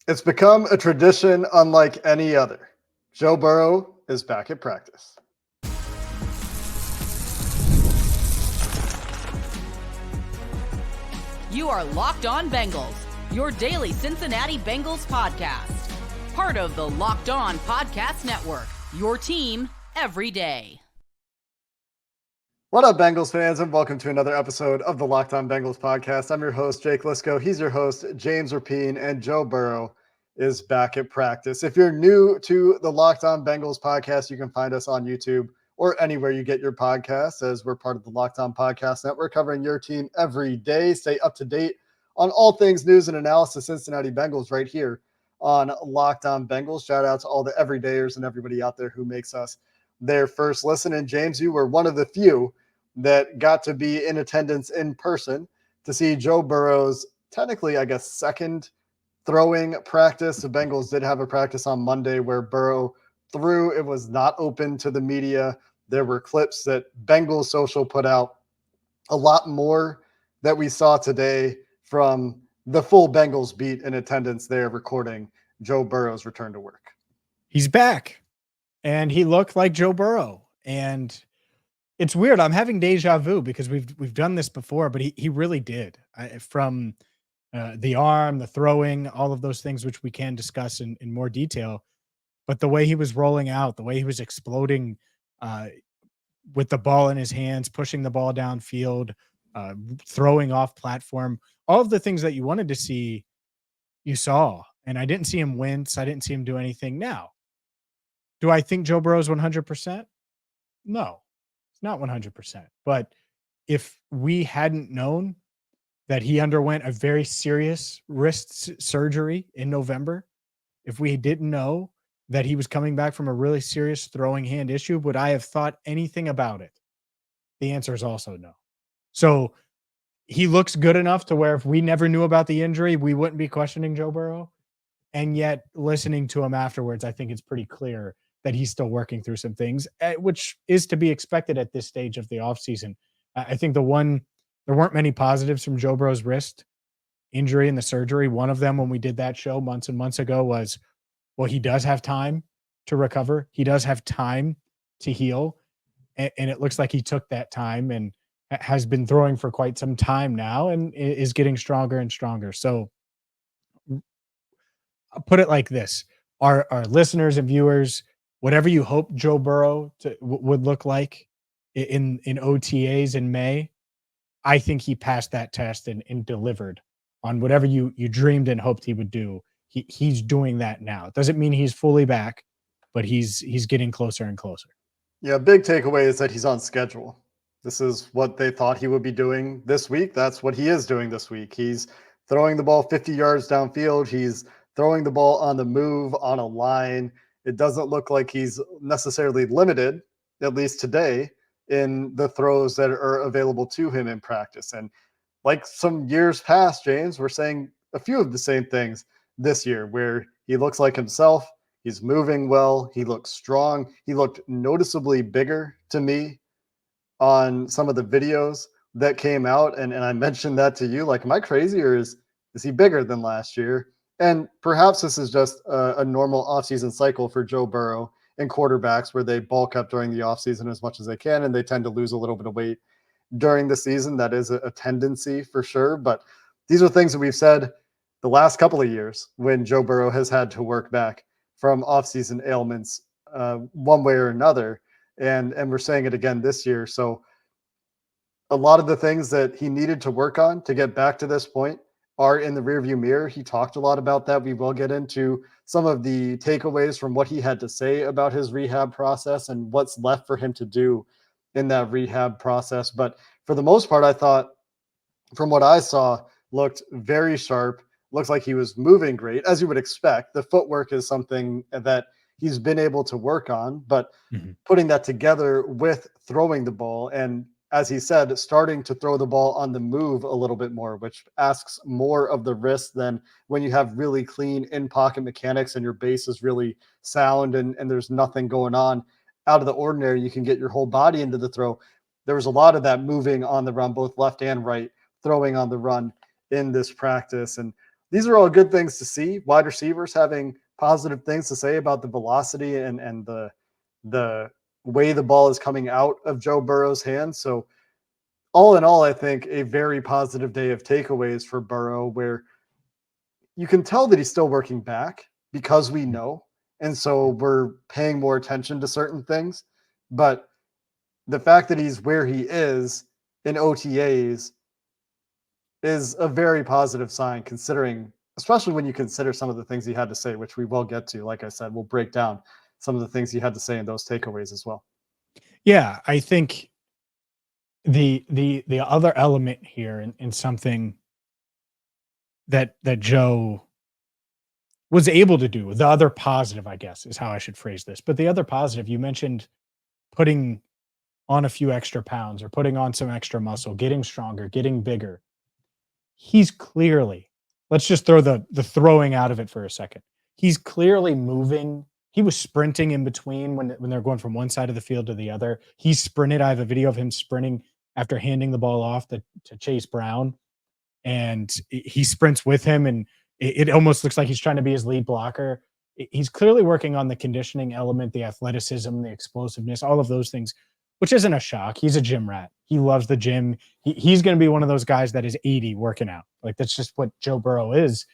It's become a tradition unlike any other. Joe Burrow is back at practice. You are Locked On Bengals, your daily Cincinnati Bengals podcast. Part of the Locked On Podcast Network, your team every day. What up, Bengals fans, and welcome to another episode of the Locked On Bengals podcast. I'm your host, Jake Liscow. He's your host, James Rapien, and Joe Burrow is back at practice. If you're new to the Locked On Bengals podcast, you can find us on YouTube or anywhere you get your podcasts, as we're part of the Locked On Podcast Network, covering your team every day. Stay up to date on all things news and analysis Cincinnati Bengals right here on Locked On Bengals. Shout out to all the everydayers and everybody out there who makes us their first listen. And James, you were one of the few that got to be in attendance in person to see Joe Burrow's technically, I guess, second throwing practice. The Bengals did have a practice on Monday where Burrow threw. It was not open to the media. There were clips that Bengals Social put out, a lot more that we saw today from the full Bengals beat in attendance there recording Joe Burrow's return to work. He's back and he looked like Joe Burrow, and it's weird. I'm having deja vu because we've done this before, but he really did. From the arm, the throwing, all of those things, which we can discuss in more detail. But the way he was rolling out, the way he was exploding with the ball in his hands, pushing the ball downfield, throwing off platform, all of the things that you wanted to see, you saw. And I didn't see him wince. I didn't see him do anything. Now, do I think Joe Burrow's 100%? No. Not 100%, but if we hadn't known that he underwent a very serious wrist surgery in November, if we didn't know that he was coming back from a really serious throwing hand issue, would I have thought anything about it? The answer is also no. So he looks good enough to where if we never knew about the injury, we wouldn't be questioning Joe Burrow. And yet listening to him afterwards, I think it's pretty clear that he's still working through some things, which is to be expected at this stage of the offseason. I think there weren't many positives from Joe Burrow's wrist injury and the surgery. One of them, when we did that show months and months ago, was, well, he does have time to recover. He does have time to heal. And it looks like he took that time and has been throwing for quite some time now and is getting stronger and stronger. So I'll put it like this. Our listeners and viewers, whatever you hope Joe Burrow would look like in OTAs in May, I think he passed that test and delivered on whatever you dreamed and hoped he would do. He's doing that now. It doesn't mean he's fully back, but he's getting closer and closer. Yeah, big takeaway is that he's on schedule. This is what they thought he would be doing this week. That's what he is doing this week. He's throwing the ball 50 yards downfield. He's throwing the ball on the move, on a line. It doesn't look like he's necessarily limited, at least today, in the throws that are available to him in practice. And like some years past, James, we're saying a few of the same things this year, where he looks like himself. He's moving well. He looks strong. He looked noticeably bigger to me on some of the videos that came out. And I mentioned that to you. Like, am I crazy, or is he bigger than last year? And perhaps this is just a normal offseason cycle for Joe Burrow and quarterbacks, where they bulk up during the offseason as much as they can, and they tend to lose a little bit of weight during the season. That is a tendency for sure. But these are things that we've said the last couple of years when Joe Burrow has had to work back from offseason ailments one way or another. And we're saying it again this year. So a lot of the things that he needed to work on to get back to this point are in the rearview mirror. He talked a lot about that. We will get into some of the takeaways from what he had to say about his rehab process and what's left for him to do in that rehab process. But for the most part, I thought, from what I saw, looked very sharp. Looks like he was moving great, as you would expect. The footwork is something that he's been able to work on, but putting that together with throwing the ball, and as he said, starting to throw the ball on the move a little bit more, which asks more of the wrist than when you have really clean in-pocket mechanics and your base is really sound and there's nothing going on out of the ordinary. You can get your whole body into the throw. There was a lot of that moving on the run, both left and right, throwing on the run in this practice. And these are all good things to see. Wide receivers having positive things to say about the velocity and the way the ball is coming out of Joe Burrow's hands. So all in all, I think a very positive day of takeaways for Burrow, where you can tell that he's still working back because we know. And so we're paying more attention to certain things. But the fact that he's where he is in OTAs is a very positive sign, considering, especially when you consider some of the things he had to say, which we will get to. Like I said, we'll break down some of the things he had to say in those takeaways as well. Yeah, I think the other element here and something that Joe was able to do, the other positive, I guess, is how I should phrase this. But the other positive, you mentioned putting on a few extra pounds or putting on some extra muscle, getting stronger, getting bigger. He's clearly, let's just throw the throwing out of it for a second. He's clearly moving. He was sprinting in between when they're going from one side of the field to the other. He sprinted. I have a video of him sprinting after handing the ball off to Chase Brown, and he sprints with him, and it almost looks like he's trying to be his lead blocker. He's clearly working on the conditioning element, the athleticism, the explosiveness, all of those things, which isn't a shock. He's a gym rat. He loves the gym. He's going to be one of those guys that is 80 working out. Like, that's just what Joe Burrow is.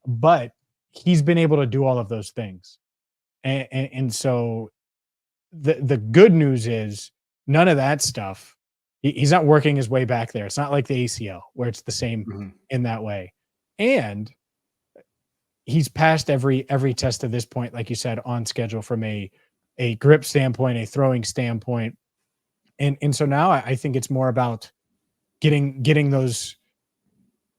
But he's been able to do all of those things. And so the good news is none of that stuff. He's not working his way back there. It's not like the ACL where it's the same in that way. And he's passed every test to this point, like you said, on schedule from a grip standpoint, a throwing standpoint. And so now I think it's more about getting those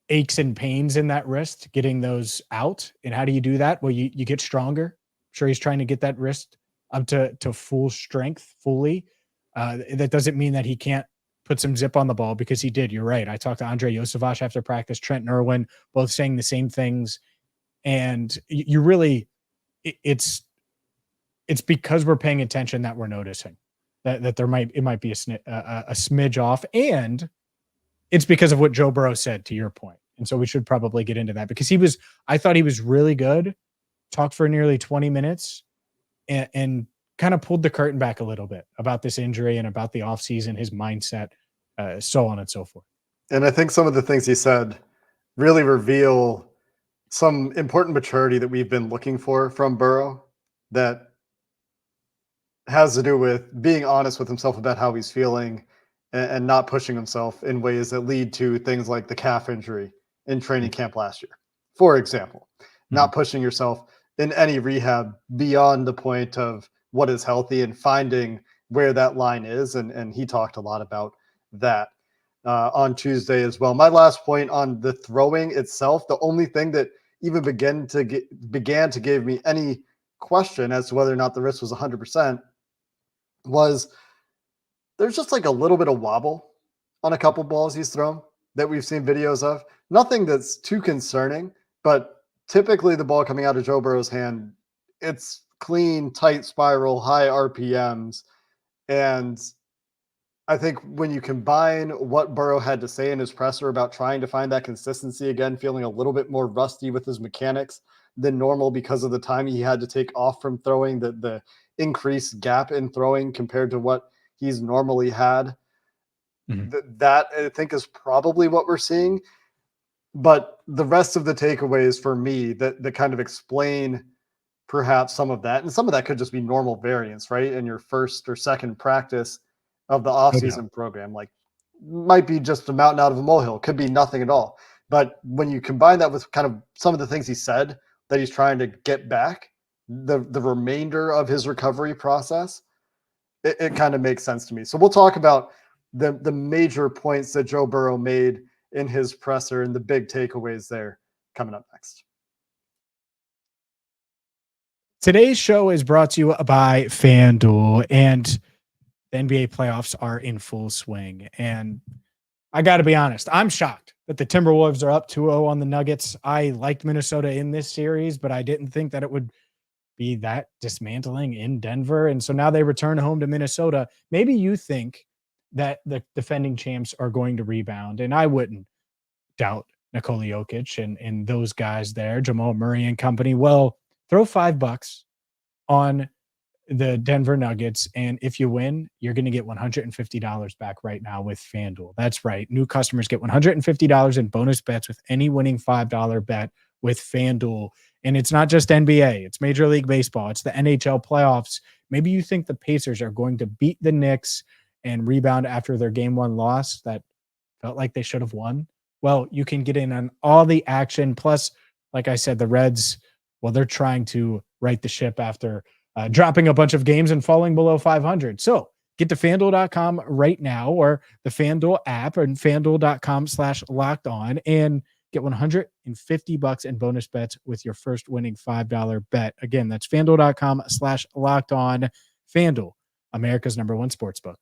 aches and pains in that wrist, getting those out. And how do you do that? Well, you get stronger. I'm sure he's trying to get that wrist up to full strength fully. That doesn't mean that he can't put some zip on the ball, because he did. You're right. I talked to Andre Yosevach after practice, Trent Irwin, both saying the same things. And you really, it's because we're paying attention that we're noticing that it might be a smidge off. And it's because of what Joe Burrow said, to your point. And so we should probably get into that, because I thought he was really good, talked for nearly 20 minutes and kind of pulled the curtain back a little bit about this injury and about the offseason, his mindset, so on and so forth. And I think some of the things he said really reveal some important maturity that we've been looking for from Burrow, that has to do with being honest with himself about how he's feeling and not pushing himself in ways that lead to things like the calf injury in training camp last year. For example, not pushing yourself in any rehab beyond the point of what is healthy and finding where that line is. And he talked a lot about that on Tuesday as well. My last point on the throwing itself, the only thing that even began to give me any question as to whether or not the wrist was 100% was there's just like a little bit of wobble on a couple balls he's thrown that we've seen videos of. Nothing that's too concerning, but typically the ball coming out of Joe Burrow's hand, it's clean, tight spiral, high RPMs. And I think when you combine what Burrow had to say in his presser about trying to find that consistency again, feeling a little bit more rusty with his mechanics than normal because of the time he had to take off from throwing, the increased gap in throwing compared to what he's normally had, that I think is probably what we're seeing. But the rest of the takeaways for me that kind of explain perhaps some of that, and some of that could just be normal variance, right? In your first or second practice of the offseason program, like might be just a mountain out of a molehill, could be nothing at all. But when you combine that with kind of some of the things he said that he's trying to get back, the remainder of his recovery process, it kind of makes sense to me. So we'll talk about the major points that Joe Burrow made in his presser and the big takeaways there coming up next. Today's show is brought to you by FanDuel, and the NBA playoffs are in full swing. And I got to be honest, I'm shocked that the Timberwolves are up 2-0 on the Nuggets. I liked Minnesota in this series, but I didn't think that it would be that dismantling in Denver. And so now they return home to Minnesota. Maybe you think that the defending champs are going to rebound, and I wouldn't doubt Nikola Jokic and those guys there, Jamal Murray and company. Well, throw $5 on the Denver Nuggets, and if you win, you're going to get $150 back right now with FanDuel. That's right. New customers get $150 in bonus bets with any winning $5 bet with FanDuel. And it's not just NBA, it's Major League Baseball, it's the NHL playoffs. Maybe you think the Pacers are going to beat the Knicks and rebound after their game one loss that felt like they should have won. Well, you can get in on all the action. Plus, like I said, the Reds, well, they're trying to right the ship after dropping a bunch of games and falling below 500. So get to FanDuel.com right now, or the FanDuel app, or FanDuel.com/locked on, and get $150 in bonus bets with your first winning $5 bet. Again, that's FanDuel.com/locked on. FanDuel, America's #1 sportsbook.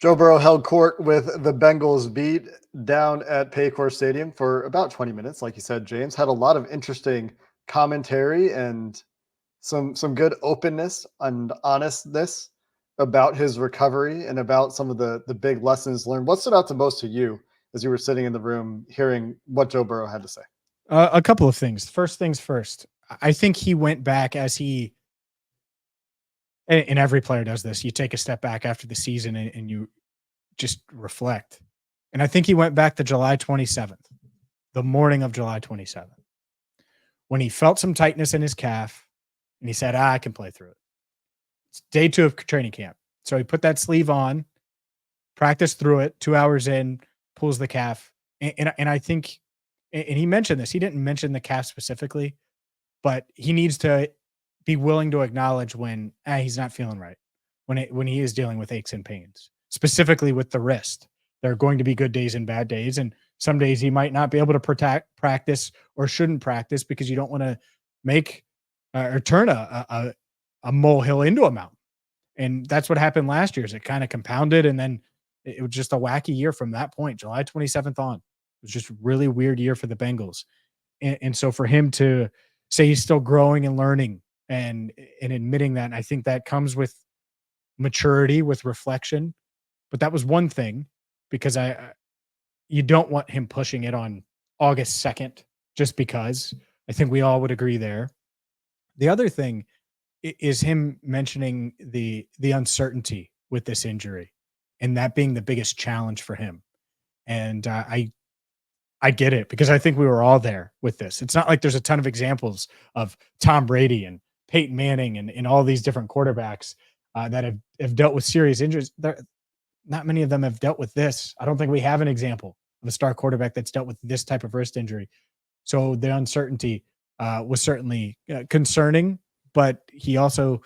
Joe Burrow held court with the Bengals beat down at Paycor Stadium for about 20 minutes. Like you said, James had a lot of interesting commentary and some good openness and honestness about his recovery and about some of the big lessons learned. What stood out the most to you as you were sitting in the room hearing what Joe Burrow had to say? A couple of things. First things first. I think he went back and every player does this. You take a step back after the season and you just reflect. And I think he went back to July 27th, the morning of July 27th, when he felt some tightness in his calf and he said, I can play through it. It's day 2 of training camp. So he put that sleeve on, practiced through it, 2 hours in, pulls the calf. And I think, and he mentioned this, he didn't mention the calf specifically, but he needs to be willing to acknowledge when he's not feeling right, when he is dealing with aches and pains, specifically with the wrist. There are going to be good days and bad days, and some days he might not be able to practice or shouldn't practice because you don't want to make or turn a molehill into a mountain. And that's what happened last year. Is it kind of compounded, and then it was just a wacky year from that point, July 27th on. It was just a really weird year for the Bengals, and so for him to say he's still growing and learning and admitting that, and I think that comes with maturity, with reflection. But that was one thing, because you don't want him pushing it on August 2nd just because. I think we all would agree there. The other thing is him mentioning the uncertainty with this injury and that being the biggest challenge for him. And I get it, because I think we were all there with this. It's not like there's a ton of examples of Tom Brady and Peyton Manning and all these different quarterbacks that have dealt with serious injuries. Not many of them have dealt with this. I don't think we have an example of a star quarterback that's dealt with this type of wrist injury. So the uncertainty was certainly concerning, but he also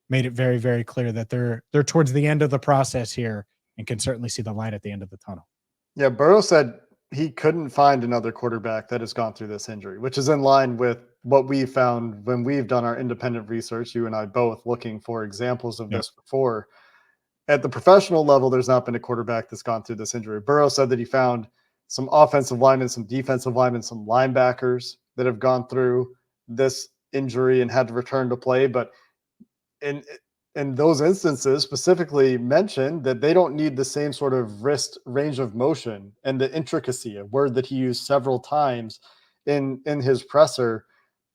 made it very, very clear that they're towards the end of the process here and can certainly see the light at the end of the tunnel. Yeah, Burrow said he couldn't find another quarterback that has gone through this injury, which is in line with what we found when we've done our independent research, you and I both, looking for examples of this before. At the professional level, there's not been a quarterback that's gone through this injury. Burrow said that he found some offensive linemen, some defensive linemen, some linebackers that have gone through this injury and had to return to play. But in those instances, specifically mentioned that they don't need the same sort of wrist range of motion and the intricacy, a word that he used several times in his presser,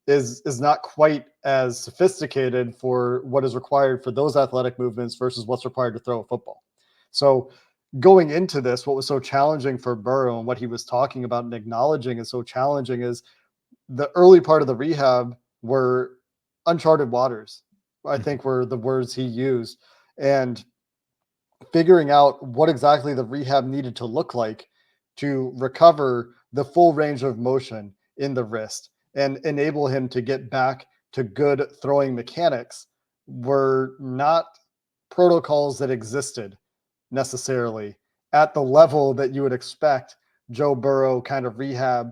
is not quite as sophisticated for what is required for those athletic movements versus what's required to throw a football. So going into this, what was so challenging for Burrow and what he was talking about and acknowledging is so challenging is the early part of the rehab were uncharted waters, I think were the words he used, and figuring out what exactly the rehab needed to look like to recover the full range of motion in the wrist and enable him to get back to good throwing mechanics were not protocols that existed necessarily at the level that you would expect Joe Burrow kind of rehab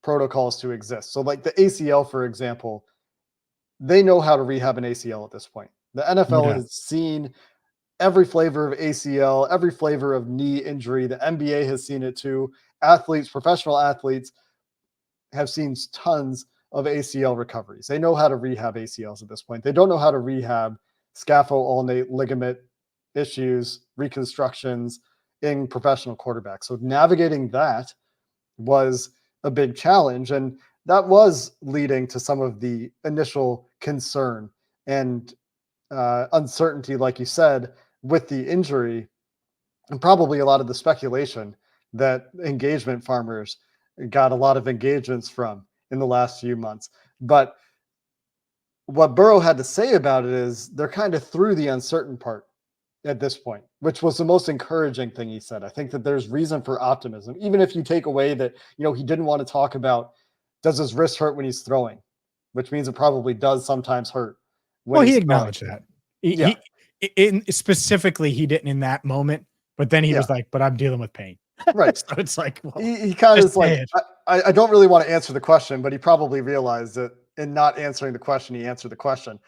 protocols to exist. So like the ACL, for example, they know how to rehab an ACL at this point. The NFL has seen every flavor of ACL, every flavor of knee injury. The NBA has seen it too. Athletes, professional athletes, have seen tons of ACL recoveries. They know how to rehab ACLs at this point. They don't know how to rehab scaphoulnate ligament issues, reconstructions, in professional quarterbacks. So navigating that was a big challenge. And that was leading to some of the initial concern and uncertainty, like you said, with the injury, and probably a lot of the speculation that engagement farmers got a lot of engagements from in the last few months. But what Burrow had to say about it is they're kind of through the uncertain part at this point, which was the most encouraging thing he said. I think that there's reason for optimism, even if you take away that, he didn't want to talk about, does his wrist hurt when he's throwing, which means it probably does sometimes hurt when Well, he he's acknowledged throwing. that. Yeah. Specifically, he didn't in that moment, but then he Yeah. was like, but I'm dealing with pain. Right. So it's like, well, He kind of just is like, say it. I don't really want to answer the question, but he probably realized that in not answering the question, he answered the question.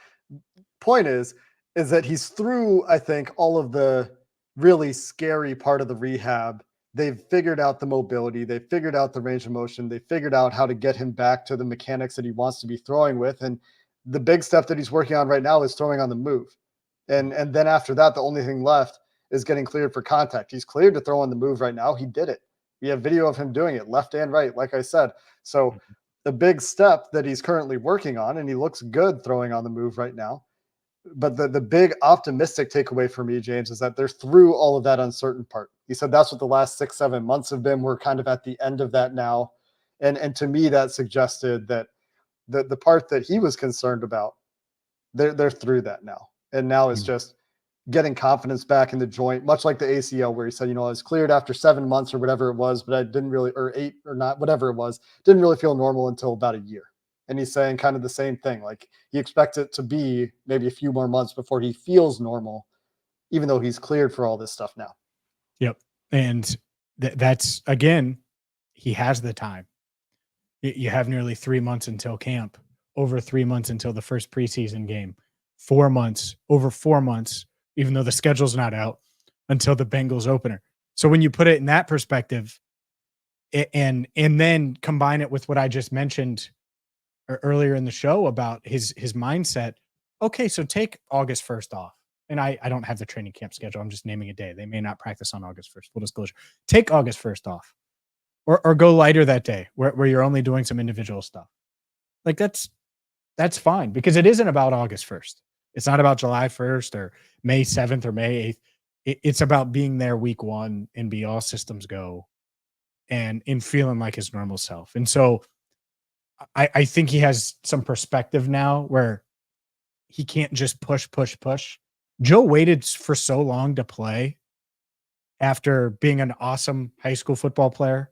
Point is that he's through, I think, all of the really scary part of the rehab. They've figured out the mobility. They've figured out the range of motion. They figured out how to get him back to the mechanics that he wants to be throwing with. And the big stuff that he's working on right now is throwing on the move. And then after that, the only thing left is getting cleared for contact. He's cleared to throw on the move right now. He did it. We have video of him doing it left and right, like I said. So the big step that he's currently working on, and he looks good throwing on the move right now. But the big optimistic takeaway for me, James, is that they're through all of that uncertain part. He said that's what the last 6-7 months have been. We're kind of at the end of that now. And to me, that suggested that the part that he was concerned about, they're through that now. And now it's just getting confidence back in the joint, much like the ACL, where he said, I was cleared after 7 months or whatever it was, but I didn't really, or 8 or not, whatever it was, didn't really feel normal until about a year. And he's saying kind of the same thing. Like he expects it to be maybe a few more months before he feels normal, even though he's cleared for all this stuff now. Yep. And that's, again, he has the time. You have nearly 3 months until camp, over 3 months until the first preseason game, 4 months, over 4 months, even though the schedule's not out, until the Bengals opener. So when you put it in that perspective and then combine it with what I just mentioned earlier in the show about his mindset. Okay, so take August 1st off. And I don't have the training camp schedule. I'm just naming a day. They may not practice on August 1st. Full disclosure. Take August 1st off. Or go lighter that day where you're only doing some individual stuff. Like that's fine because it isn't about August 1st. It's not about July 1st or May 7th or May 8th. It's about being there week 1 and be all systems go and in feeling like his normal self. And so I think he has some perspective now where he can't just push. Joe waited for so long to play after being an awesome high school football player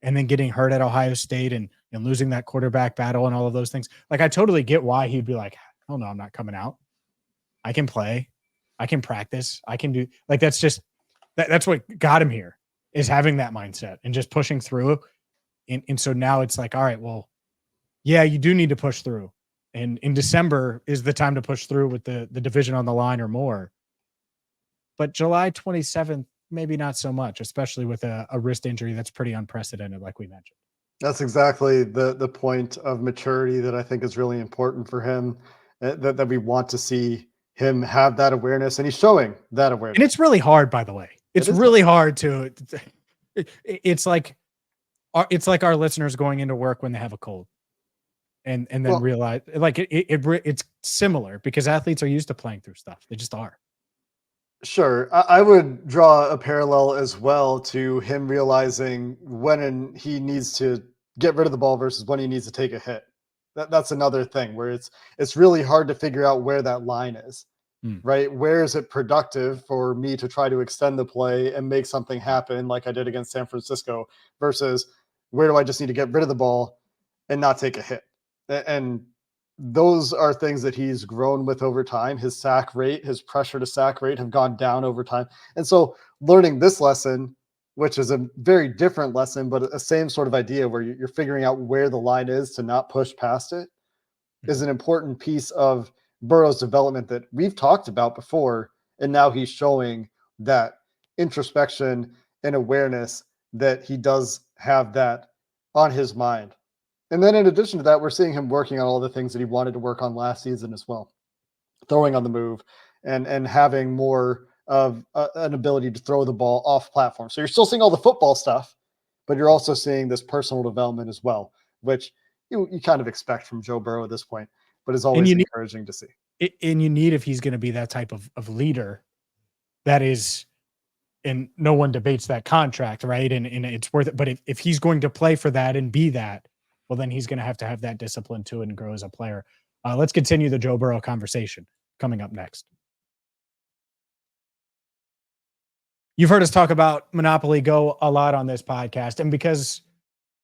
and then getting hurt at Ohio State and losing that quarterback battle and all of those things. Like, I totally get why he'd be like, hell no, I'm not coming out. I can play. I can practice. I can do like, that's just, that's what got him here is having that mindset and just pushing through. And so now it's like, all right, well, yeah, you do need to push through. And in December is the time to push through with the division on the line or more. But July 27th, maybe not so much, especially with a wrist injury that's pretty unprecedented, like we mentioned. That's exactly the point of maturity that I think is really important for him, that we want to see him have that awareness, and he's showing that awareness. And it's really hard, by the way. It's really hard to it's like our listeners going into work when they have a cold. And then realize like it's similar because athletes are used to playing through stuff. They just are. Sure. I would draw a parallel as well to him realizing when he needs to get rid of the ball versus when he needs to take a hit. That's another thing where it's really hard to figure out where that line is, right? Where is it productive for me to try to extend the play and make something happen like I did against San Francisco versus where do I just need to get rid of the ball and not take a hit? And those are things that he's grown with over time. His sack rate, his pressure to sack rate have gone down over time. And so learning this lesson, which is a very different lesson, but a same sort of idea where you're figuring out where the line is to not push past it, is an important piece of Burrow's development that we've talked about before. And now he's showing that introspection and awareness that he does have that on his mind. And then in addition to that, we're seeing him working on all the things that he wanted to work on last season as well. Throwing on the move and having more of an ability to throw the ball off platform. So you're still seeing all the football stuff, but you're also seeing this personal development as well, which you kind of expect from Joe Burrow at this point, but is always encouraging to see. And you need, if he's going to be that type of leader, that is, and no one debates that contract, right? And it's worth it. But if he's going to play for that and be that, well, then he's going to have that discipline too and grow as a player. Let's continue the Joe Burrow conversation coming up next. You've heard us talk about Monopoly Go a lot on this podcast, and because,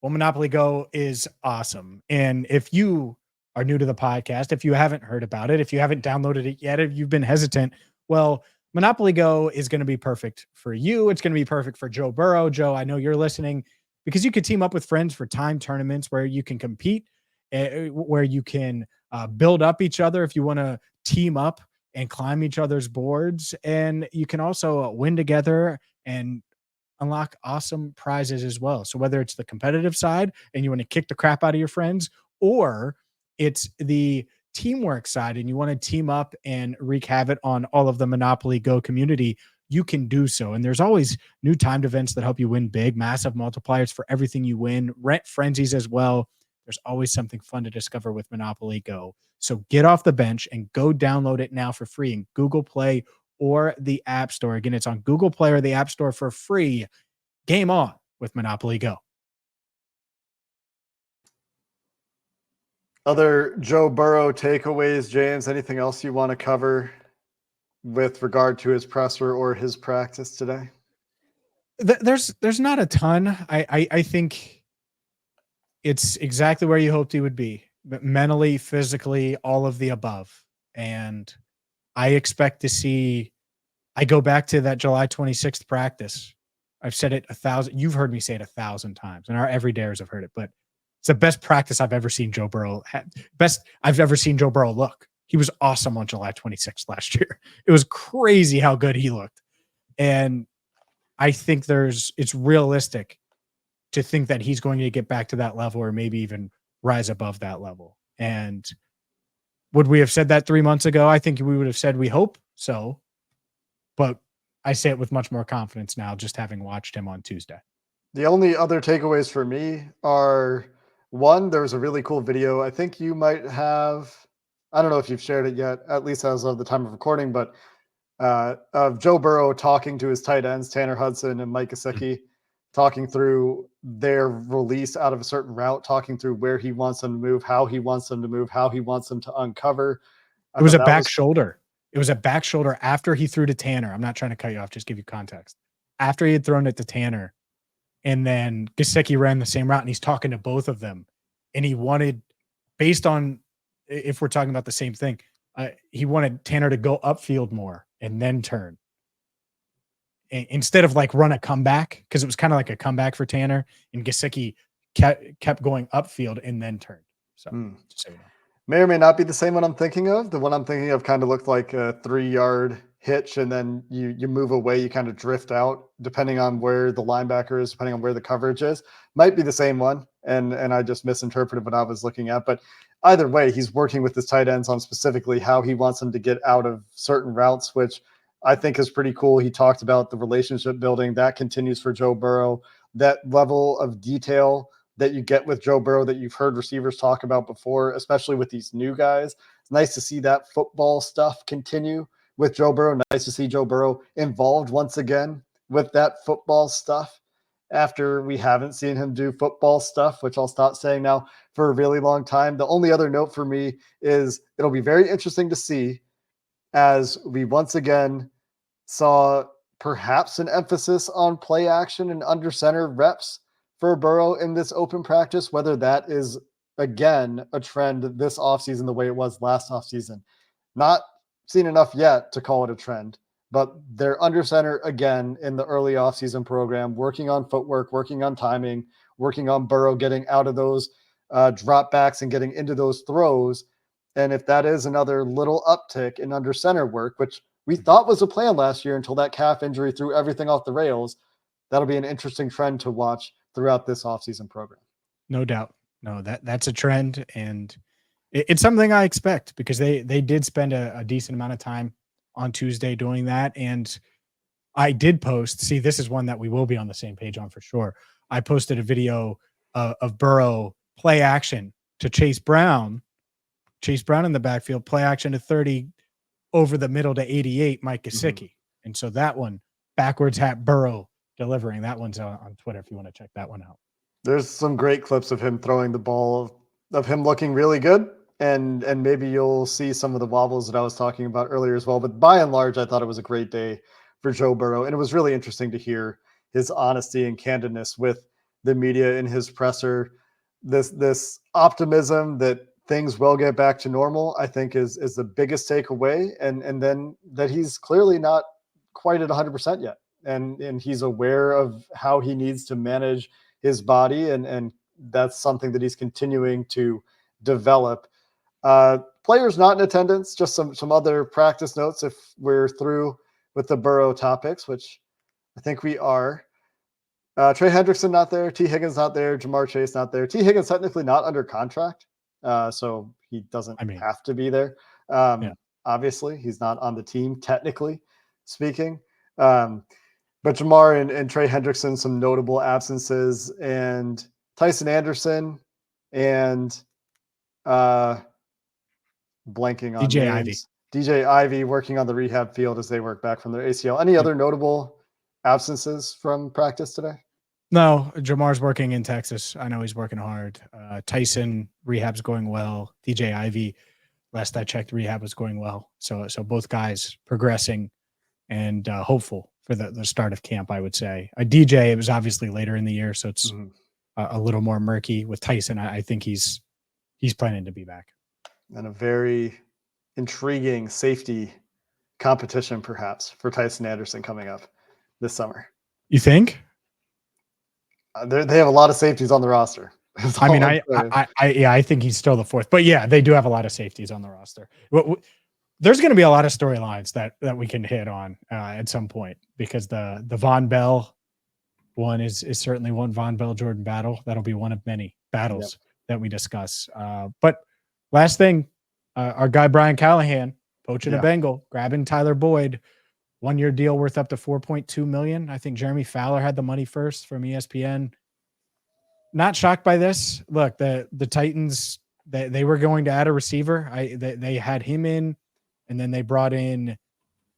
well, Monopoly Go is awesome. And if you are new to the podcast, if you haven't heard about it, if you haven't downloaded it yet, if you've been hesitant, well, Monopoly Go is going to be perfect for you. It's going to be perfect for Joe Burrow. Joe, I know you're listening, because you could team up with friends for time tournaments where you can compete, where you can build up each other if you want to team up and climb each other's boards. And you can also win together and unlock awesome prizes as well. So whether it's the competitive side and you want to kick the crap out of your friends, or it's the teamwork side and you want to team up and wreak havoc on all of the Monopoly Go community, you can do so. And there's always new timed events that help you win big, massive multipliers for everything you win, rent frenzies as well. There's always something fun to discover with Monopoly Go. So get off the bench and go download it now for free in Google Play or the App Store. Again, it's on Google Play or the App Store for free. Game on with Monopoly Go. Other Joe Burrow takeaways, James, anything else you want to cover with regard to his presser or his practice today? There's not a ton. I think it's exactly where you hoped he would be, but mentally, physically, all of the above. And I expect to see, I go back to that July 26th practice. I've said it 1,000. You've heard me say it 1,000 times, and our everydayers have heard it, but it's the best practice I've ever seen Joe Burrow best I've ever seen Joe Burrow look. He was awesome on July 26th last year. It was crazy how good he looked. And I think it's realistic to think that he's going to get back to that level, or maybe even rise above that level. And would we have said that 3 months ago? I think we would have said we hope so, but I say it with much more confidence now, just having watched him on Tuesday. The only other takeaways for me are, one, there was a really cool video. I think you might have, I don't know if you've shared it yet, at least as of the time of recording, but of Joe Burrow talking to his tight ends, Tanner Hudson and Mike Gesicki, talking through their release out of a certain route, talking through where he wants them to move, how he wants them to move, how he wants them to uncover. It was a back shoulder. It was a back shoulder after he threw to Tanner. I'm not trying to cut you off, just give you context. After he had thrown it to Tanner, and then Gesicki ran the same route, and he's talking to both of them. And he wanted, based on, if we're talking about the same thing, he wanted Tanner to go upfield more and then turn. Instead of like run a comeback, because it was kind of like a comeback for Tanner, and Gesicki kept going upfield and then turned. So, just so you know. May or may not be the same one I'm thinking of. The one I'm thinking of kind of looked like a 3-yard hitch, and then you move away, you kind of drift out, depending on where the linebacker is, depending on where the coverage is. Might be the same one, and I just misinterpreted what I was looking at. But either way, he's working with his tight ends on specifically how he wants them to get out of certain routes, which I think is pretty cool. He talked about the relationship building. That continues for Joe Burrow. That level of detail that you get with Joe Burrow that you've heard receivers talk about before, especially with these new guys. It's nice to see that football stuff continue with Joe Burrow. Nice to see Joe Burrow involved once again with that football stuff after we haven't seen him do football stuff, which I'll stop saying now for a really long time. The only other note for me is it'll be very interesting to see, as we once again saw perhaps an emphasis on play action and under center reps for Burrow in this open practice, whether that is, again, a trend this offseason the way it was last offseason. Not seen enough yet to call it a trend, but they're under center again in the early offseason program, working on footwork, working on timing, working on Burrow getting out of those drop backs and getting into those throws. And if that is another little uptick in under center work, which we thought was a plan last year until that calf injury threw everything off the rails, that'll be an interesting trend to watch throughout this offseason program. No doubt. No, that's a trend, and it's something I expect, because they did spend a decent amount of time on Tuesday doing that. And I did post, see, this is one that we will be on the same page on for sure. I posted a video of Burrow play action to Chase Brown in the backfield, play action to 30 over the middle to 88, Mike Gesicki. And so that one, backwards hat Burrow delivering, that one's on Twitter if you want to check that one out. There's some great clips of him throwing the ball, of him looking really good. And maybe you'll see some of the wobbles that I was talking about earlier as well. But by and large, I thought it was a great day for Joe Burrow. And it was really interesting to hear his honesty and candidness with the media in his presser. This optimism that things will get back to normal, I think is the biggest takeaway. And then that he's clearly not quite at 100% yet. And he's aware of how he needs to manage his body. And that's something that he's continuing to develop. Players not in attendance, just some other practice notes if we're through with the Burrow topics, which I think we are. Trey Hendrickson not there, T. Higgins not there, Jamar Chase not there. T. Higgins technically not under contract, so he doesn't have to be there. Obviously, he's not on the team, technically speaking. But Jamar and Trey Hendrickson, some notable absences, and Tyson Anderson and blanking on DJ names. DJ Ivy working on the rehab field as they work back from their ACL. Any other notable absences from practice today? No, Jamar's working in Texas. I know he's working hard. Tyson, rehab's going well. DJ Ivy, last I checked, rehab was going well. So both guys progressing and hopeful for the start of camp, I would say. DJ, it was obviously later in the year, so it's a little more murky. With Tyson, I think he's planning to be back. And a very intriguing safety competition, perhaps, for Tyson Anderson coming up this summer. You think? They have a lot of safeties on the roster. I mean, I think he's still the fourth, but yeah, they do have a lot of safeties on the roster. There's going to be a lot of storylines that we can hit on at some point, because the Von Bell one is certainly one Von Bell Jordan battle. That'll be one of many battles that we discuss. But last thing, our guy Brian Callahan poaching a Bengal, grabbing Tyler Boyd, 1-year deal worth up to $4.2 million. I think Jeremy Fowler had the money first from ESPN. Not shocked by this. Look, the Titans, they were going to add a receiver. They had him in, and then they brought in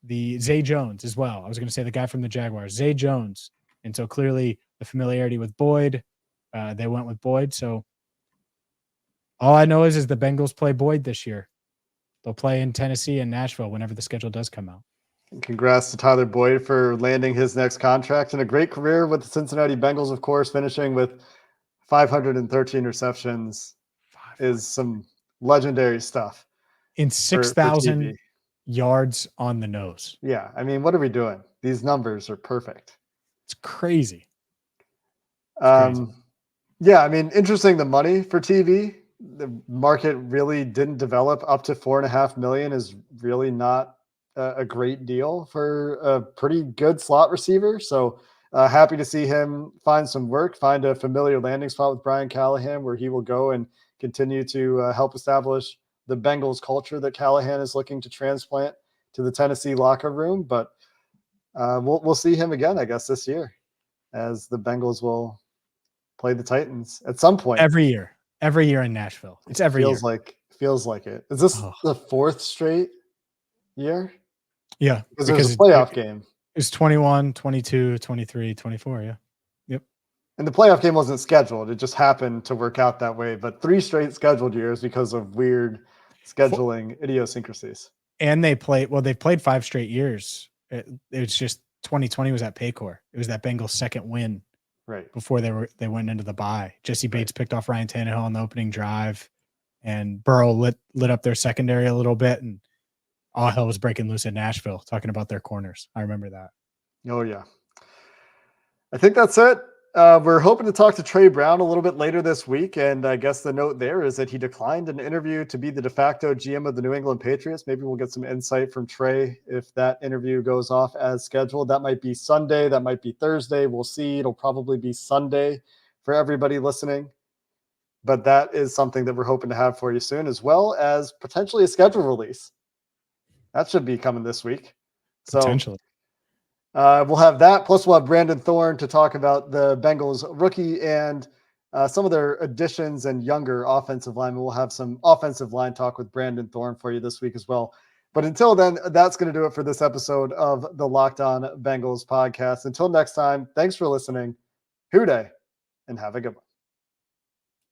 the Zay Jones as well. I was going to say the guy from the Jaguars, Zay Jones. And so clearly the familiarity with Boyd, they went with Boyd. So all I know is the Bengals play Boyd this year. They'll play in Tennessee and Nashville whenever the schedule does come out. Congrats to Tyler Boyd for landing his next contract and a great career with the Cincinnati Bengals, of course, finishing with 513 receptions is some legendary stuff. In 6,000 yards on the nose. Yeah. I mean, what are we doing? These numbers are perfect. It's crazy. Yeah. I mean, interesting. The money for TV, the market really didn't develop. Up to $4.5 million is really not a great deal for a pretty good slot receiver. So happy to see him find some work, find a familiar landing spot with Brian Callahan, where he will go and continue to help establish the Bengals culture that Callahan is looking to transplant to the Tennessee locker room. But we'll see him again, I guess, this year, as the Bengals will play the Titans at some point. Every year in Nashville. It's every year. Feels like it. Is this the fourth straight year? Yeah. Because it was a playoff game. It's 21, 22, 23, 24. Yeah. Yep. And the playoff game wasn't scheduled. It just happened to work out that way. But 3 straight scheduled years because of weird scheduling idiosyncrasies. And they've played 5 straight years. It's just 2020 was at Paycor. It was that Bengals second win right before they went into the bye. Jesse Bates picked off Ryan Tannehill on the opening drive, and Burrow lit up their secondary a little bit, and all hell was breaking loose in Nashville, talking about their corners. I remember that. Oh, yeah. I think that's it. We're hoping to talk to Trey Brown a little bit later this week, and I guess the note there is that he declined an interview to be the de facto GM of the New England Patriots. Maybe we'll get some insight from Trey if that interview goes off as scheduled. That might be Sunday. That might be Thursday. We'll see. It'll probably be Sunday for everybody listening. But that is something that we're hoping to have for you soon, as well as potentially a schedule release. That should be coming this week. So potentially. We'll have that. Plus, we'll have Brandon Thorne to talk about the Bengals rookie and some of their additions and younger offensive linemen. We'll have some offensive line talk with Brandon Thorne for you this week as well. But until then, that's going to do it for this episode of the Locked On Bengals podcast. Until next time, thanks for listening. Hoo day, and have a good one.